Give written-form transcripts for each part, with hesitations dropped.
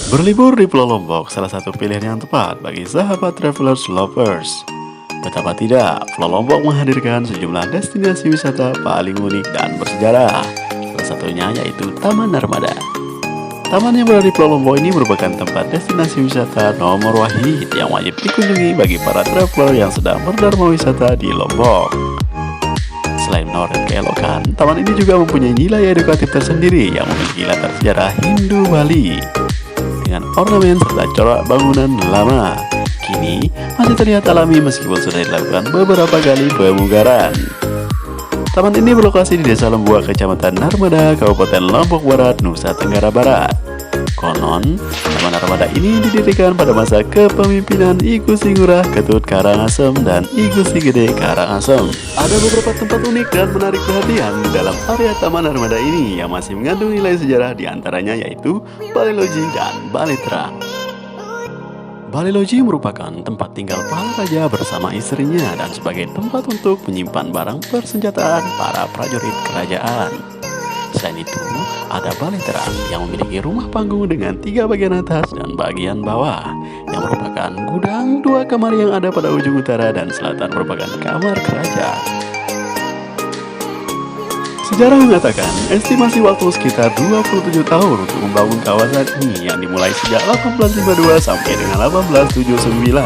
Berlibur di Pulau Lombok salah satu pilihan yang tepat bagi sahabat travelers lovers. Betapa tidak, Pulau Lombok menghadirkan sejumlah destinasi wisata paling unik dan bersejarah. Salah satunya yaitu Taman Narmada. Taman yang berada di Pulau Lombok ini merupakan tempat destinasi wisata nomor wahid yang wajib dikunjungi bagi para traveler yang sedang berdharma wisata di Lombok. Selain menawarkan keelokan, taman ini juga mempunyai nilai edukatif tersendiri yang memiliki latar sejarah Hindu Bali dengan ornamen serta corak bangunan lama. Kini masih terlihat alami meskipun sudah dilakukan beberapa kali pemugaran. Taman ini berlokasi di Desa Lembuak, Kecamatan Narmada, Kabupaten Lombok Barat, Nusa Tenggara Barat. Konon, Taman Narmada ini didirikan pada masa kepemimpinan I Gusti Ngurah Ketut Karangasem dan I Gusti Gede Karangasem. Ada beberapa tempat unik dan menarik perhatian di dalam area Taman Narmada ini yang masih mengandung nilai sejarah, diantaranya yaitu Balai Loji dan Balai Terang. Balai Loji merupakan tempat tinggal para raja bersama istrinya dan sebagai tempat untuk menyimpan barang persenjataan para prajurit kerajaan. Selain itu, ada Balai Terang yang memiliki rumah panggung dengan 3 bagian atas dan bagian bawah, yang merupakan gudang 2 kamar yang ada pada ujung utara dan selatan merupakan kamar kerajaan. Sejarah mengatakan, estimasi waktu sekitar 27 tahun untuk membangun kawasan ini yang dimulai sejak 1852 sampai dengan 1879.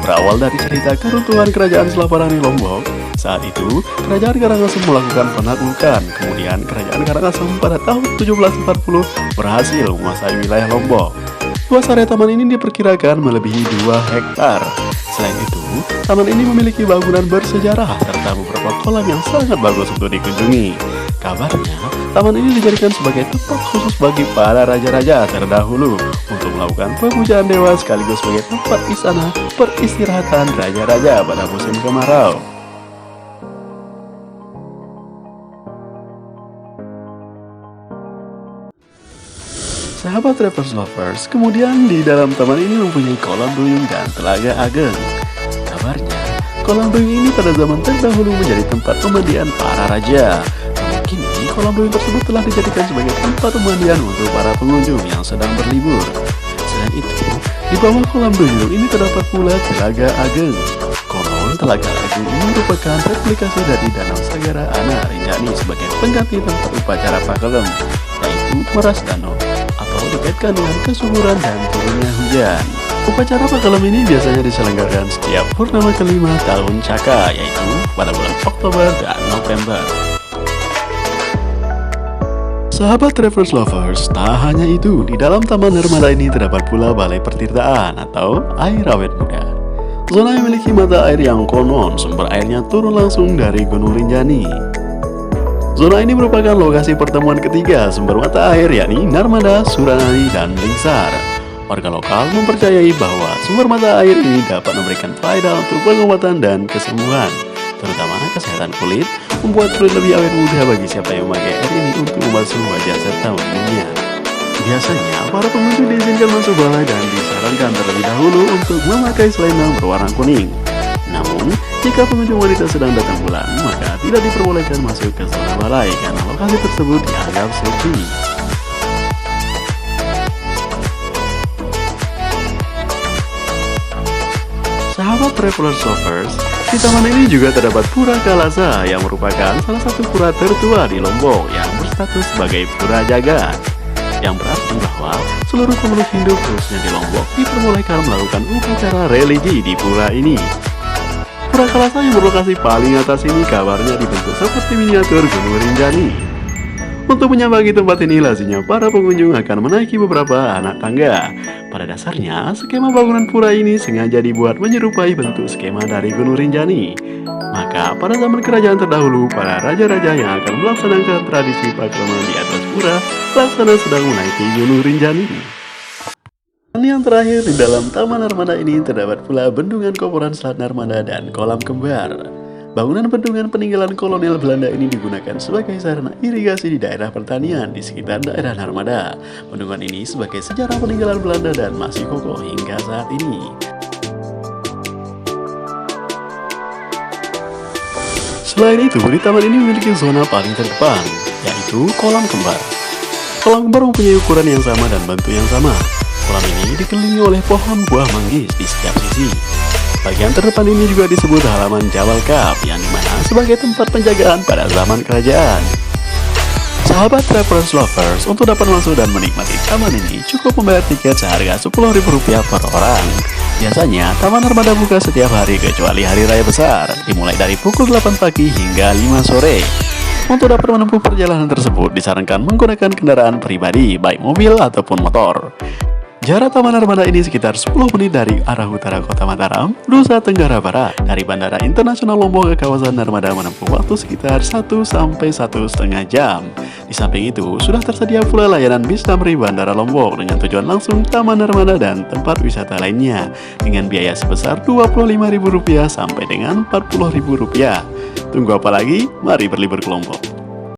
Berawal dari cerita keruntuhan kerajaan Selaparani Lombok, saat itu kerajaan Karangasem melakukan penaklukan, kemudian kerajaan Karangasem pada tahun 1740 berhasil menguasai wilayah Lombok. Luas area taman ini diperkirakan melebihi 2 hektar. Selain itu, taman ini memiliki bangunan bersejarah serta beberapa kolam yang sangat bagus untuk dikunjungi. Kabarnya, taman ini dijadikan sebagai tempat khusus bagi para raja-raja terdahulu untuk melakukan pemujaan dewa sekaligus sebagai tempat istana peristirahatan raja-raja pada musim kemarau. Sahabat travelers lovers, kemudian di dalam taman ini mempunyai kolam duyung dan telaga ageng. Kabarnya, kolam duyung ini pada zaman terdahulu menjadi tempat pemandian para raja. Namun kini, kolam duyung tersebut telah dijadikan sebagai tempat pemandian untuk para pengunjung yang sedang berlibur. Selain itu, di bawah kolam duyung ini terdapat pula telaga ageng. Konon, telaga ageng ini merupakan replikasi dari Danau Sagara Ana Rinjani sebagai pengganti tempat upacara Pakelem, yaitu meras danau, atau dikaitkan dengan kesuburan dan turunnya hujan. Upacara Pakelem ini biasanya diselenggarakan setiap purnama kelima tahun Caka, yaitu pada bulan Oktober dan November. Sahabat travelers lovers, tak hanya itu, di dalam Taman Narmada ini terdapat pula Balai Pertirtaan atau air awet muda. Zona yang memiliki mata air yang konon sumber airnya turun langsung dari Gunung Rinjani. Zona ini merupakan lokasi pertemuan ketiga sumber mata air, yakni Narmada, Suranani, dan Lingsar. Warga lokal mempercayai bahwa sumber mata air ini dapat memberikan faedah untuk pengobatan dan kesembuhan, terutama kesehatan kulit, membuat kulit lebih awet muda bagi siapa yang memakai air ini untuk membasuh wajah serta minumnya. Biasanya, para pengunjung diizinkan masuk balai dan disarankan terlebih dahulu untuk memakai selendang berwarna kuning. Namun, jika pengunjung wanita sedang datang bulan, maka tidak diperbolehkan masuk ke zona balai karena lokasi tersebut dianggap suci. Sahabat travelers lovers, di taman ini juga terdapat Pura Kalasa yang merupakan salah satu pura tertua di Lombok yang berstatus sebagai pura jagat, yang berarti bahwa seluruh pemeluk Hindu khususnya di Lombok diperbolehkan melakukan upacara religi di pura ini. Pura Kalasa yang berlokasi paling atas ini kabarnya dibentuk seperti miniatur Gunung Rinjani. Untuk menyambangi tempat ini lazimnya para pengunjung akan menaiki beberapa anak tangga. Pada dasarnya, skema bangunan pura ini sengaja dibuat menyerupai bentuk skema dari Gunung Rinjani. Maka pada zaman kerajaan terdahulu, para raja-raja yang akan melaksanakan tradisi pakleman di atas pura laksana sedang menaiki Gunung Rinjani. Dan yang terakhir, di dalam Taman Narmada ini terdapat pula Bendungan Koporan Selat Narmada dan Kolam Kembar. Bangunan bendungan peninggalan kolonial Belanda ini digunakan sebagai sarana irigasi di daerah pertanian di sekitar daerah Narmada. Bendungan ini sebagai sejarah peninggalan Belanda dan masih kokoh hingga saat ini. Selain itu, di taman ini memiliki zona paling terdepan, yaitu Kolam Kembar. Kolam kembar mempunyai ukuran yang sama dan bentuk yang sama. Kolam ini dikelilingi oleh pohon buah manggis di setiap sisi. Bagian terdepan ini juga disebut halaman Jabal Kaf, yang dimana sebagai tempat penjagaan pada zaman kerajaan. Sahabat Travelers Lovers, untuk dapat masuk dan menikmati taman ini cukup membayar tiket seharga Rp10.000 per orang. Biasanya, Taman Armada buka setiap hari kecuali hari raya besar, dimulai dari pukul 8 pagi hingga 5 sore. Untuk dapat menempuh perjalanan tersebut, disarankan menggunakan kendaraan pribadi, baik mobil ataupun motor. Jarak Taman Armada ini sekitar 10 menit dari arah utara Kota Mataram, Nusa Tenggara Barat. Dari Bandara Internasional Lombok ke kawasan Armada menempuh waktu sekitar 1 sampai 1,5 jam. Di samping itu, sudah tersedia pula layanan bis Damri Bandara Lombok dengan tujuan langsung Taman Armada dan tempat wisata lainnya dengan biaya sebesar Rp25.000 sampai dengan Rp40.000. Tunggu apa lagi? Mari berlibur ke Lombok.